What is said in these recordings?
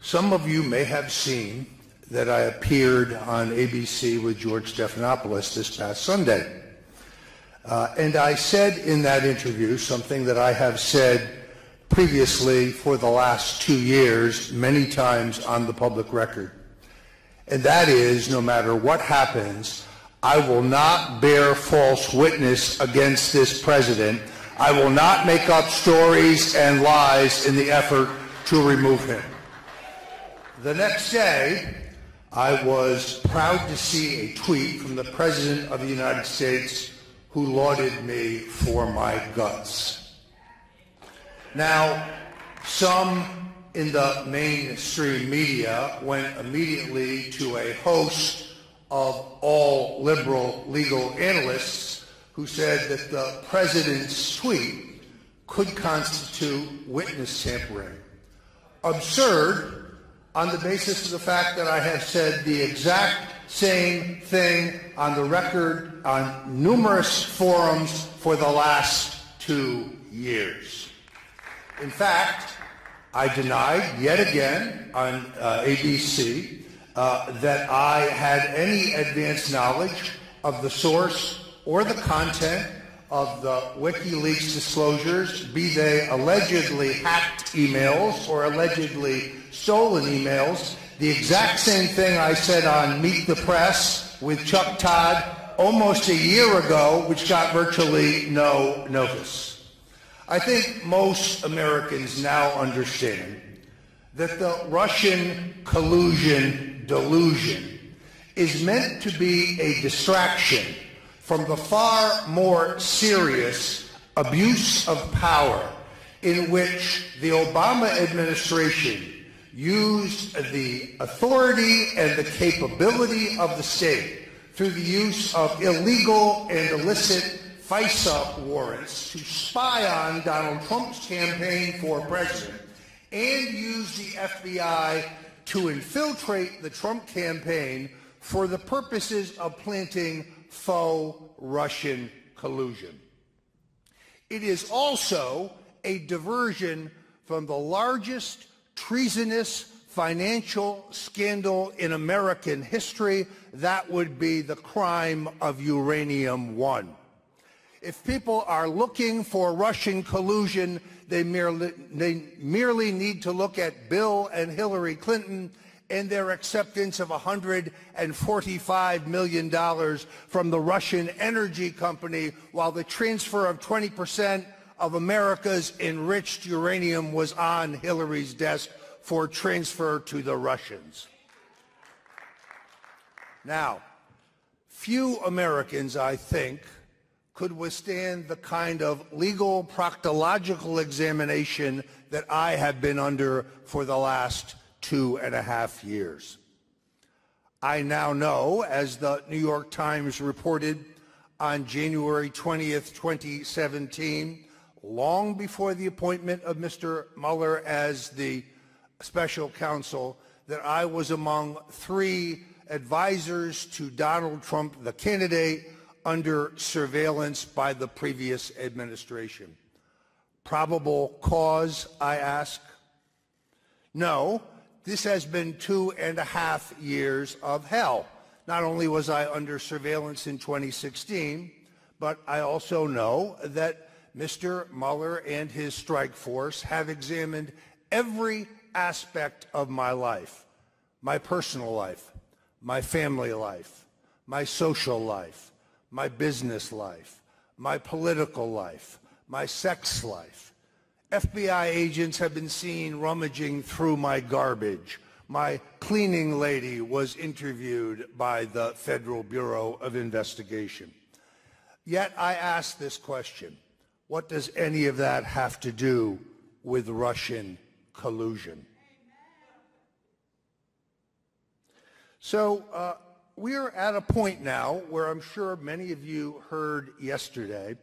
Some of you may have seen that I appeared on ABC with George Stephanopoulos this past Sunday. And I said in that interview something that I have said previously for the last 2 years, many times on the public record. And that is, no matter what happens, I will not bear false witness against this president. I will not make up stories and lies in the effort to remove him. The next day, I was proud to see a tweet from the President of the United States who lauded me for my guts. Now, some in the mainstream media went immediately to a host of all liberal legal analysts who said that the President's tweet could constitute witness tampering. Absurd, on the basis of the fact that I have said the exact same thing on the record on numerous forums for the last 2 years. In fact, I denied yet again on ABC that I had any advanced knowledge of the source or the content of the WikiLeaks disclosures, be they allegedly hacked emails or allegedly stolen emails. The exact same thing I said on Meet the Press with Chuck Todd almost a year ago, which got virtually no notice. I think most Americans now understand that the Russian collusion delusion is meant to be a distraction from the far more serious abuse of power in which the Obama administration used the authority and the capability of the state through the use of illegal and illicit FISA warrants to spy on Donald Trump's campaign for president and use the FBI to infiltrate the Trump campaign for the purposes of planting faux Russian collusion. It is also a diversion from the largest treasonous financial scandal in American history. That would be the crime of Uranium One. If people are looking for Russian collusion, they merely need to look at Bill and Hillary Clinton and their acceptance of $145 million from the Russian energy company, while the transfer of 20% of America's enriched uranium was on Hillary's desk for transfer to the Russians. Now, few Americans, I think, could withstand the kind of legal proctological examination that I have been under for the last 2.5 years. I now know, as the New York Times reported on January 20th, 2017, long before the appointment of Mr. Mueller as the special counsel, that I was among 3 advisors to Donald Trump, the candidate, under surveillance by the previous administration. Probable cause, I ask? No. This has been 2.5 years of hell. Not only was I under surveillance in 2016, but I also know that Mr. Mueller and his strike force have examined every aspect of my life, my personal life, my family life, my social life, my business life, my political life, my sex life. FBI agents have been seen rummaging through my garbage. My cleaning lady was interviewed by the Federal Bureau of Investigation. Yet I ask this question: what does any of that have to do with Russian collusion? So we're at a point now where I'm sure many of you heard yesterday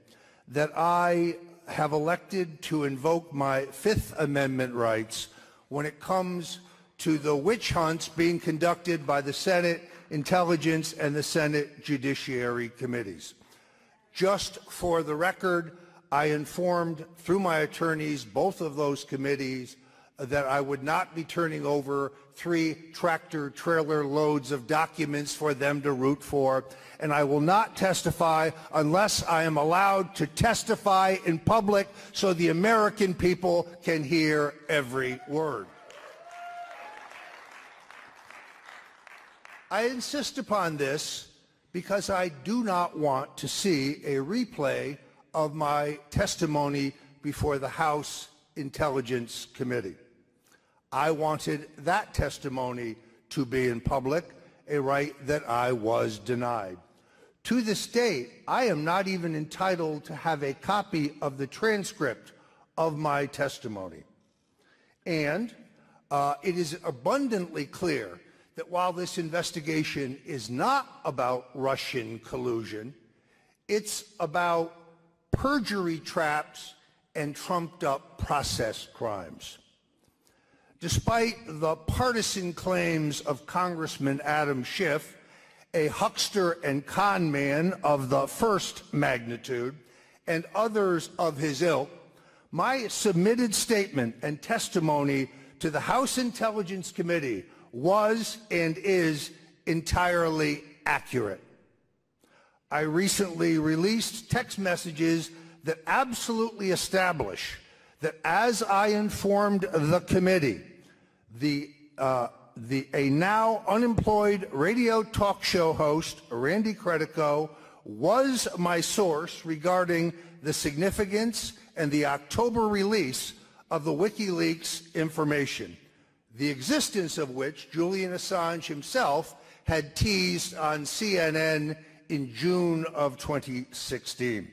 that I have elected to invoke my Fifth Amendment rights when it comes to the witch hunts being conducted by the Senate Intelligence and the Senate Judiciary Committees. Just for the record, I informed through my attorneys both of those committees that I would not be turning over 3 tractor-trailer loads of documents for them to root for, and I will not testify unless I am allowed to testify in public so the American people can hear every word. I insist upon this because I do not want to see a replay of my testimony before the House Intelligence Committee. I wanted that testimony to be in public, a right that I was denied. To this date, I am not even entitled to have a copy of the transcript of my testimony. And it is abundantly clear that while this investigation is not about Russian collusion, it's about perjury traps and trumped-up process crimes. Despite the partisan claims of Congressman Adam Schiff, a huckster and con man of the first magnitude, and others of his ilk, my submitted statement and testimony to the House Intelligence Committee was and is entirely accurate. I recently released text messages that absolutely establish that as I informed the committee, a now unemployed radio talk show host, Randy Credico, was my source regarding the significance and the October release of the WikiLeaks information, the existence of which Julian Assange himself had teased on CNN in June of 2016.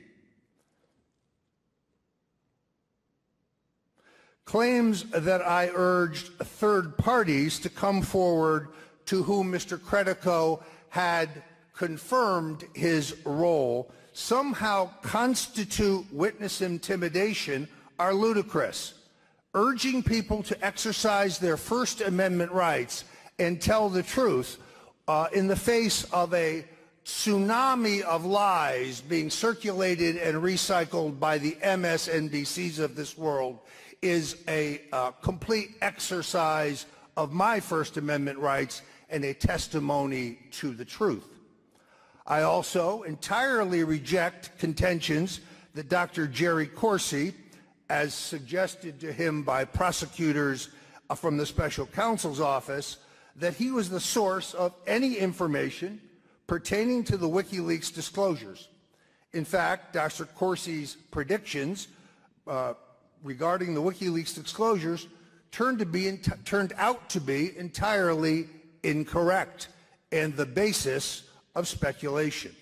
Claims that I urged third parties to come forward to whom Mr. Credico had confirmed his role somehow constitute witness intimidation are ludicrous. Urging people to exercise their First Amendment rights and tell the truth in the face of a tsunami of lies being circulated and recycled by the MSNBCs of this world is a complete exercise of my First Amendment rights and a testimony to the truth. I also entirely reject contentions that Dr. Jerry Corsi, as suggested to him by prosecutors from the Special Counsel's Office, that he was the source of any information pertaining to the WikiLeaks disclosures. In fact, Dr. Corsi's predictions regarding the WikiLeaks disclosures turned out to be entirely incorrect and the basis of speculation.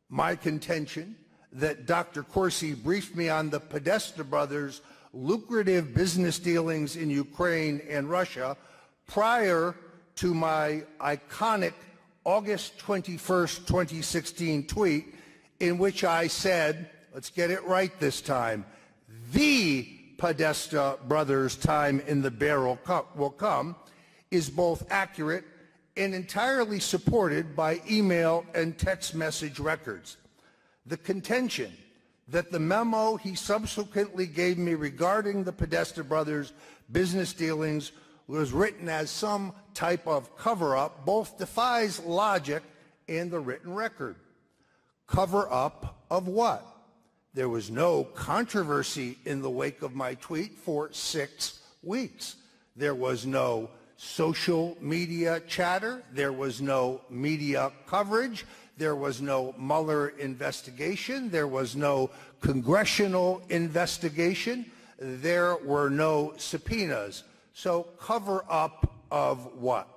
My contention that Dr. Corsi briefed me on the Podesta brothers' lucrative business dealings in Ukraine and Russia prior to my iconic August 21st, 2016 tweet in which I said, let's get it right this time, the Podesta brothers' time in the barrel will come, is both accurate and entirely supported by email and text message records. The contention that the memo he subsequently gave me regarding the Podesta brothers' business dealings was written as some type of cover-up both defies logic and the written record. Cover-up of what? There was no controversy in the wake of my tweet for 6 weeks. There was no social media chatter. There was no media coverage. There was no Mueller investigation. There was no congressional investigation. There were no subpoenas. So cover up of what?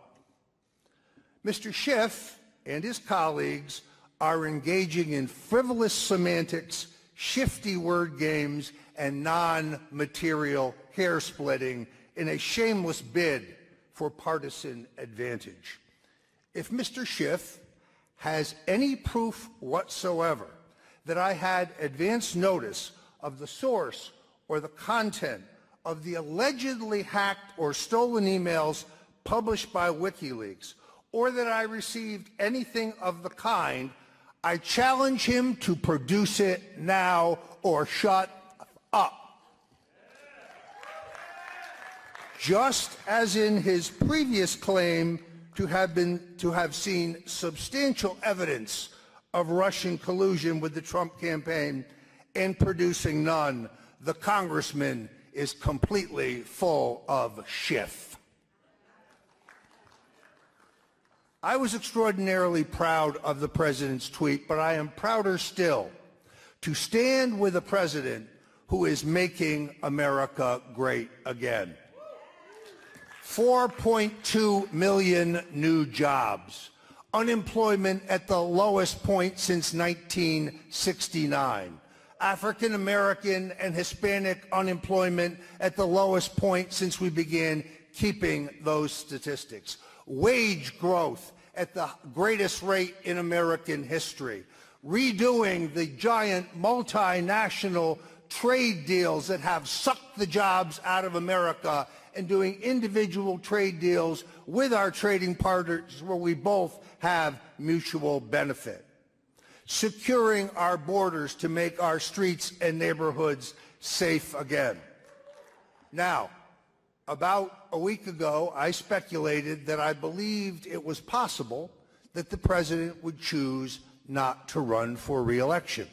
Mr. Schiff and his colleagues are engaging in frivolous semantics, shifty word games, and non-material hair splitting in a shameless bid for partisan advantage. If Mr. Schiff has any proof whatsoever that I had advance notice of the source or the content of the allegedly hacked or stolen emails published by WikiLeaks, or that I received anything of the kind, I challenge him to produce it now or shut up. just as in his previous claim to have seen substantial evidence of Russian collusion with the Trump campaign and producing none, the congressman is completely full of schiff. I was extraordinarily proud of the president's tweet, but I am prouder still to stand with a president who is making America great again. 4.2 million new jobs, unemployment at the lowest point since 1969, African American and Hispanic unemployment at the lowest point since we began keeping those statistics, wage growth at the greatest rate in American history, redoing the giant multinational trade deals that have sucked the jobs out of America and doing individual trade deals with our trading partners where we both have mutual benefit. Securing our borders to make our streets and neighborhoods safe again. Now, about a week ago, I speculated that I believed it was possible that the president would choose not to run for re-election.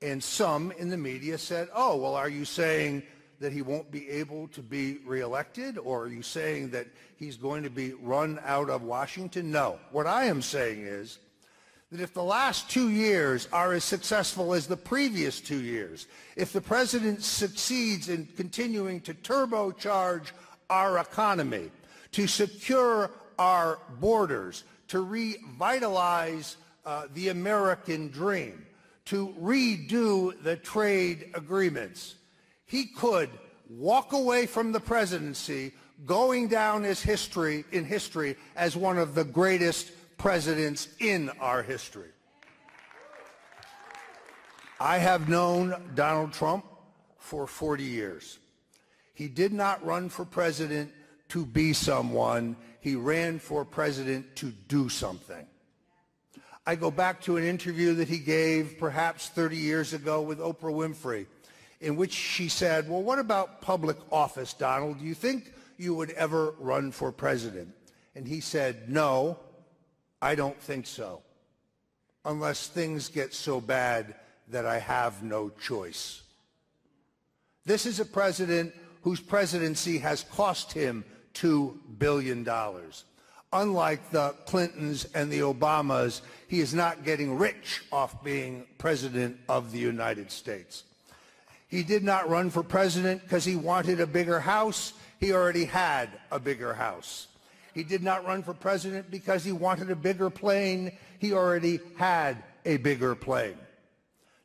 And some in the media said, oh, well, are you saying that he won't be able to be reelected, or are you saying that he's going to be run out of Washington? No. What I am saying is that if the last 2 years are as successful as the previous 2 years, if the president succeeds in continuing to turbocharge our economy, to secure our borders, to revitalize the American dream, to redo the trade agreements, he could walk away from the presidency going down in history as one of the greatest presidents in our history. I have known Donald Trump for 40 years. He did not run for president to be someone. He ran for president to do something. I go back to an interview that he gave perhaps 30 years ago with Oprah Winfrey, in which she said, well, what about public office, Donald? Do you think you would ever run for president? And he said, no, I don't think so, unless things get so bad that I have no choice. This is a president whose presidency has cost him $2 billion. Unlike the Clintons and the Obamas, he is not getting rich off being president of the United States. He did not run for president because he wanted a bigger house. He already had a bigger house. He did not run for president because he wanted a bigger plane. He already had a bigger plane.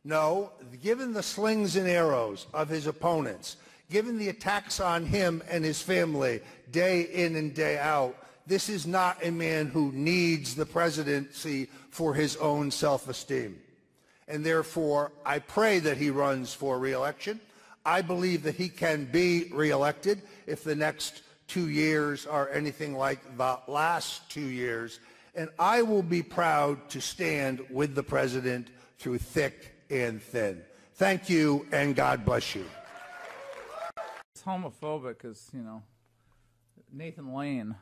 No, given the slings and arrows of his opponents, given the attacks on him and his family day in and day out, this is not a man who needs the presidency for his own self-esteem. And therefore, I pray that he runs for re-election. I believe that he can be re-elected if the next 2 years are anything like the last 2 years. And I will be proud to stand with the president through thick and thin. Thank you, and God bless you. It's homophobic as, Nathan Lane.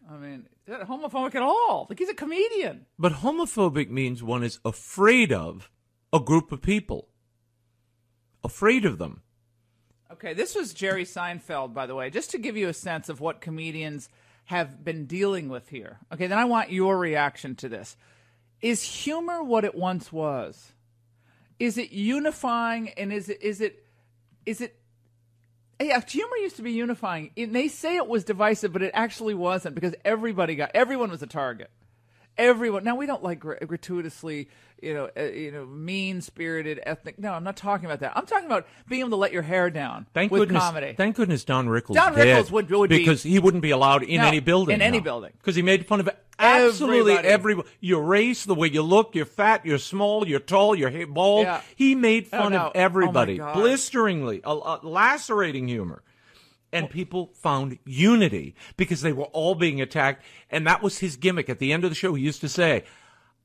I mean, is that homophobic at all? Like, he's a comedian. But homophobic means one is afraid of a group of people. Afraid of them. Okay, this was Jerry Seinfeld, by the way, just to give you a sense of what comedians have been dealing with here. Okay, then I want your reaction to this. Is humor what it once was? Is it unifying, and is it yeah, humor used to be unifying. They say it was divisive, but it actually wasn't, because everyone was a target. Everyone. Now, we don't like gratuitously, mean-spirited, ethnic. No, I'm not talking about that. I'm talking about being able to let your hair down with comedy. Thank goodness Don Rickles Rickles would be, because he wouldn't be allowed in any building. In any building. Because he made fun of absolutely everybody. Your race, the way you look, you're fat, you're small, you're tall, you're bald. Yeah. He made fun of everybody. Blisteringly, lacerating humor. And people found unity because they were all being attacked. And that was his gimmick. At the end of the show, he used to say,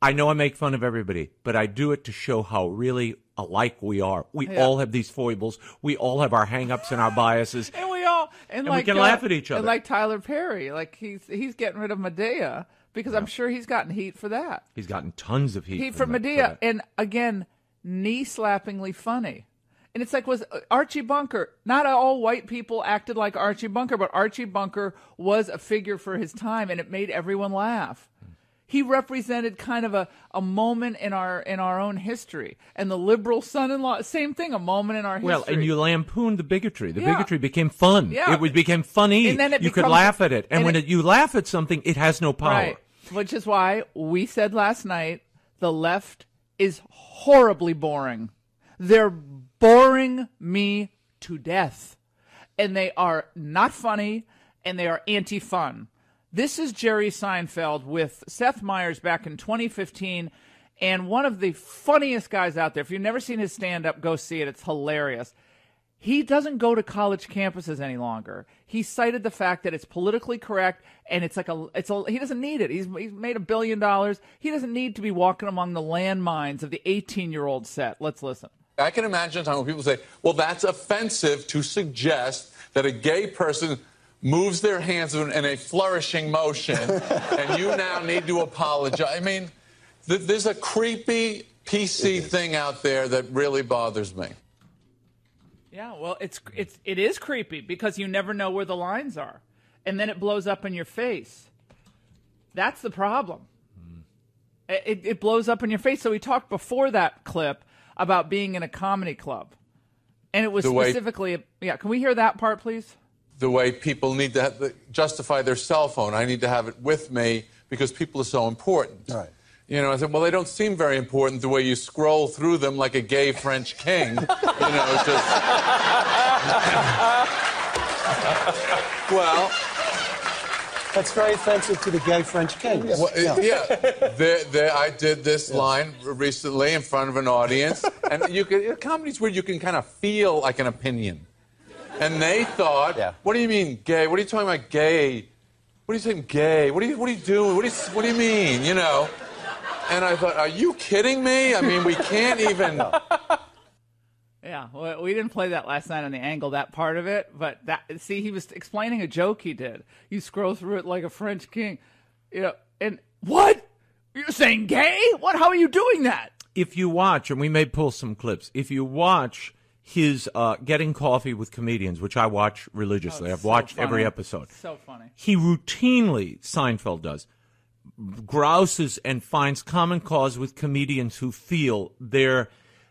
I know I make fun of everybody, but I do it to show how really alike we are. We all have these foibles. We all have our hang-ups and our biases. And we all and we can laugh at each other. And like Tyler Perry, like he's getting rid of Medea because I'm sure he's gotten heat for that. He's gotten tons of heat for Medea, and again, knee-slappingly funny. And it's like, was Archie Bunker, not all white people acted like Archie Bunker, but Archie Bunker was a figure for his time, and it made everyone laugh. He represented kind of a moment in our own history. And the liberal son-in-law, same thing, a moment in our history. Well, and you lampooned the bigotry. The bigotry became fun. Yeah. It became funny. And then you could laugh at it. And when you laugh at something, it has no power. Right. Which is why we said last night, the left is horribly boring. They're boring me to death. And they are not funny, and they are anti-fun. This is Jerry Seinfeld with Seth Meyers back in 2015, and one of the funniest guys out there. If you've never seen his stand-up, go see it. It's hilarious. He doesn't go to college campuses any longer. He cited the fact that it's politically correct, and he doesn't need it. He's made $1 billion. He doesn't need to be walking among the landmines of the 18-year-old set. Let's listen. I can imagine a time when people say, well, that's offensive to suggest that a gay person moves their hands in a flourishing motion, and you now need to apologize. I mean, there's a creepy PC thing out there that really bothers me. Yeah, well, it is creepy because you never know where the lines are, and then it blows up in your face. That's the problem. It blows up in your face. So we talked before that clip about being in a comedy club, and it was specifically. Can we hear that part, please? The way people need to justify their cell phone. I need to have it with me because people are so important. Right. You know, I said, well, they don't seem very important the way you scroll through them like a gay French king. You know, just... well... That's very offensive to the gay French king. Well, I did this line recently in front of an audience, and comedy's where you can kind of feel like an opinion. And they thought, what do you mean gay? What are you talking about gay? What are you saying gay? What are you doing? What do you mean, you know? And I thought, are you kidding me? I mean, we can't even... Yeah, well, we didn't play that last night on The Angle, that part of it. But he was explaining a joke he did. You scroll through it like a French king. You know, and what? You're saying gay? What? How are you doing that? If you watch, and we may pull some clips, if you watch his Getting Coffee with Comedians, which I watch religiously. I've watched every episode. So funny. He routinely, Seinfeld does, grouses and finds common cause with comedians who feel they're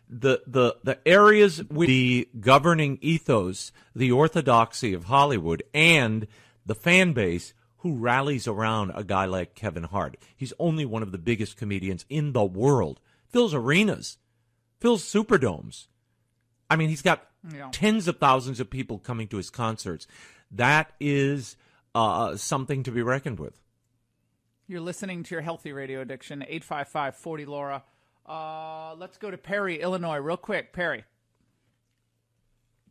the areas with the governing ethos, the orthodoxy of Hollywood, and the fan base who rallies around a guy like Kevin Hart. He's only one of the biggest comedians in the world. Fills arenas, fills Superdomes. I mean, he's got tens of thousands of people coming to his concerts. That is something to be reckoned with. You're listening to your Healthy Radio Addiction, 855-40-LAURA. Let's go to Perry, Illinois, real quick. Perry.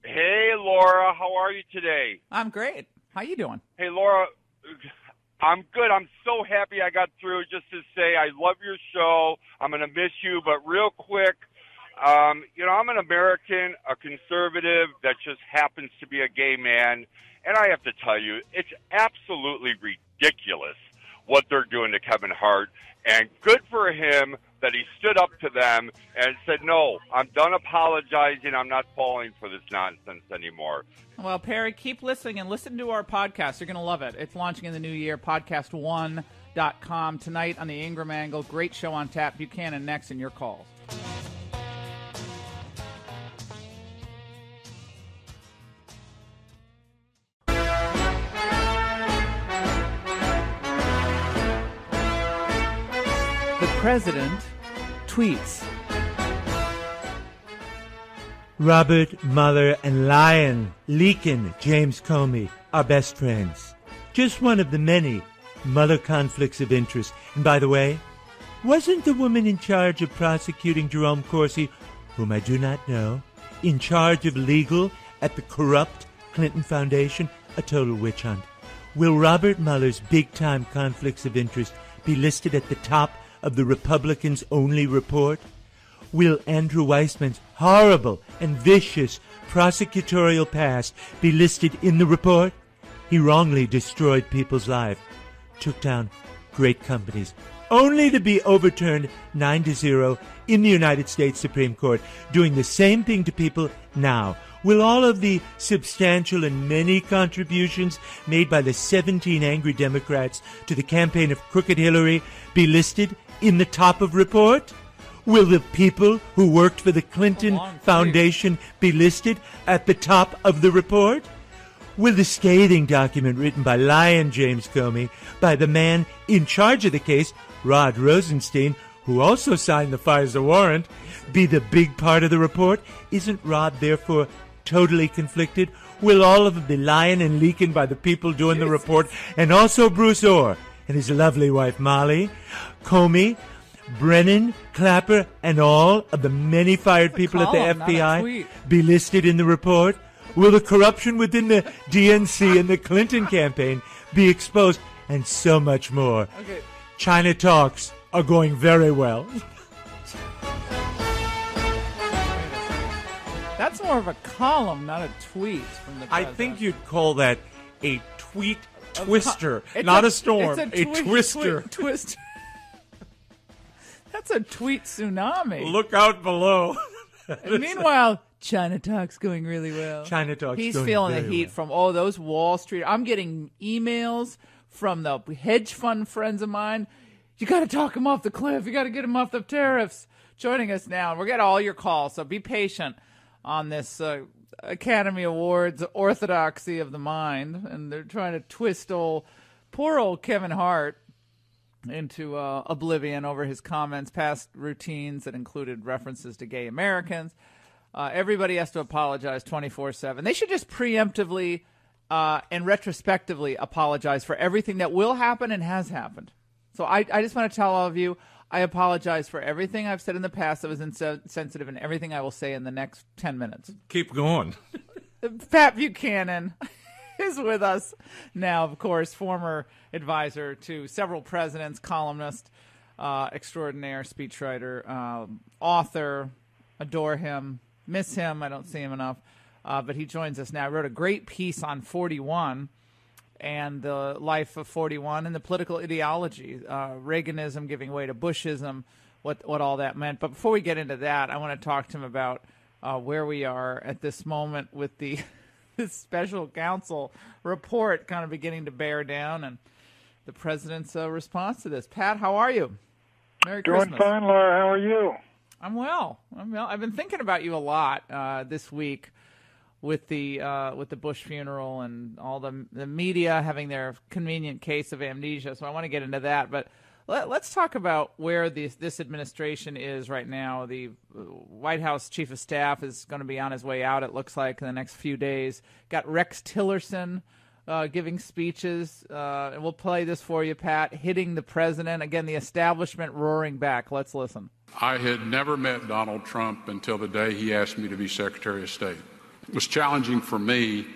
Hey, Laura. How are you today? I'm great. How you doing? Hey, Laura. I'm good. I'm so happy I got through. Just to say I love your show. I'm going to miss you. But real quick, you know, I'm an American, a conservative that just happens to be a gay man. And I have to tell you, it's absolutely ridiculous what they're doing to Kevin Hart. And good for him that he stood up to them and said, no, I'm done apologizing. I'm not falling for this nonsense anymore. Well, Perry, keep listening and listen to our podcast. You're going to love it. It's launching in the new year, podcast1.com. Tonight on the Ingram Angle. Great show on tap. Buchanan next in your calls. The president tweets. Robert Mueller and Lion Leakin James Comey are best friends. Just one of the many Mueller conflicts of interest. And by the way, wasn't the woman in charge of prosecuting Jerome Corsi, whom I do not know, in charge of legal at the corrupt Clinton Foundation? A total witch hunt. Will Robert Mueller's big-time conflicts of interest be listed at the top of the Republicans' only report? will Andrew Weissman's horrible and vicious prosecutorial past be listed in the report? He wrongly destroyed people's lives, took down great companies, only to be overturned 9-0 in the United States Supreme Court, doing the same thing to people now. Will all of the substantial and many contributions made by the 17 angry Democrats to the campaign of Crooked Hillary be listed in the top of report? Will the people who worked for the Clinton Foundation be listed at the top of the report? Will the scathing document written by Lion James Comey, by the man in charge of the case, Rod Rosenstein, who also signed the FISA warrant, be the big part of the report? Isn't Rod therefore totally conflicted? Will all of them be lying and leaking by the people doing the report? And also Bruce Orr and his lovely wife Molly, Comey, Brennan, Clapper, and all of the many fired people at the FBI be listed in the report? Will the corruption within the DNC and the Clinton campaign be exposed? And so much more. Okay. China talks are going very well. That's more of a column, not a tweet from the president. I think you'd call that a tweet twister, not a storm. It's a twister. Twister. That's a tweet tsunami. Look out below. And meanwhile, China talk's going really well. China talk's He's going feeling very the heat well. from those Wall Street. I'm getting emails from the hedge fund friends of mine. You got to talk him off the cliff. You got to get him off the tariffs. Joining us now, we're getting all your calls, so be patient on this Academy Awards orthodoxy of the mind, and they're trying to twist poor old Kevin Hart into oblivion over his comments, past routines that included references to gay Americans. Everybody has to apologize 24/7. They should just preemptively and retrospectively apologize for everything that will happen and has happened. So I just want to tell all of you, I apologize for everything I've said in the past that was insensitive and everything I will say in the next 10 minutes. Keep going. Pat Buchanan is with us now, of course, former advisor to several presidents, columnist, extraordinaire, speechwriter, author, adore him, miss him, I don't see him enough, but he joins us now. He wrote a great piece on 41 and the life of 41 and the political ideology, Reaganism giving way to Bushism, what all that meant. But before we get into that, I want to talk to him about where we are at this moment with the this special counsel report kind of beginning to bear down and the president's response to this. Pat, how are you? Merry Christmas. Doing fine, Laura. How are you? I'm well. I've been thinking about you a lot this week with the Bush funeral and all the media having their convenient case of amnesia. So I want to get into that, but let's talk about where this administration is right now. The White House Chief of Staff is going to be on his way out, it looks like, in the next few days. Got Rex Tillerson giving speeches. And we'll play this for you, Pat, hitting the president. Again, the establishment roaring back. Let's listen. I had never met Donald Trump until the day he asked me to be Secretary of State. It was challenging for me,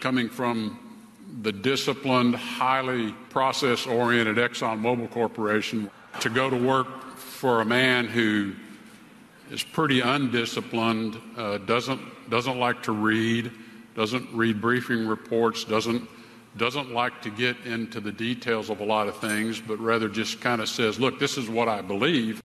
coming from the disciplined, highly process-oriented ExxonMobil Corporation, to go to work for a man who is pretty undisciplined, doesn't like to read, doesn't read briefing reports, doesn't like to get into the details of a lot of things, but rather just kind of says, look, this is what I believe.